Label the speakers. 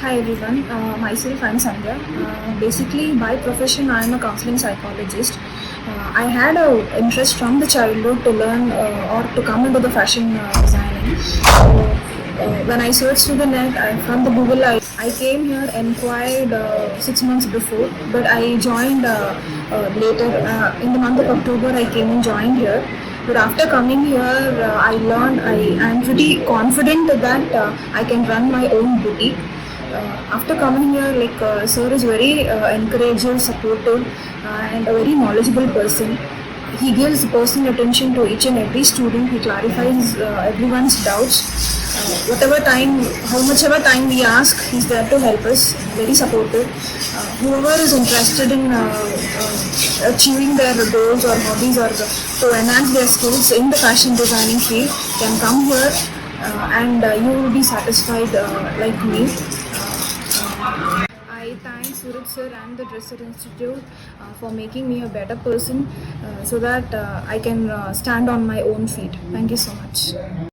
Speaker 1: Hi everyone, myself I'm Sandhya. Basically, by profession I am a counseling psychologist. I had a interest from the childhood to learn or to come into the fashion designing. When I searched through the net, from the Google, I came here, inquired 6 months before, but I joined later in the month of October. I came and joined here. But after coming here, I learned I am pretty confident that I can run my own boutique. After coming here, sir is very encouraging, supportive, and a very knowledgeable person. He gives personal attention to each and every student. He clarifies everyone's doubts. Whatever time, how much ever time we ask, he's there to help us. Very supportive. Whoever is interested in achieving their goals or hobbies or to enhance their skills in the fashion designing field can come here and you will be satisfied like me. I thank Suraj sir and the Dresser Institute for making me a better person so that I can stand on my own feet. Thank you so much.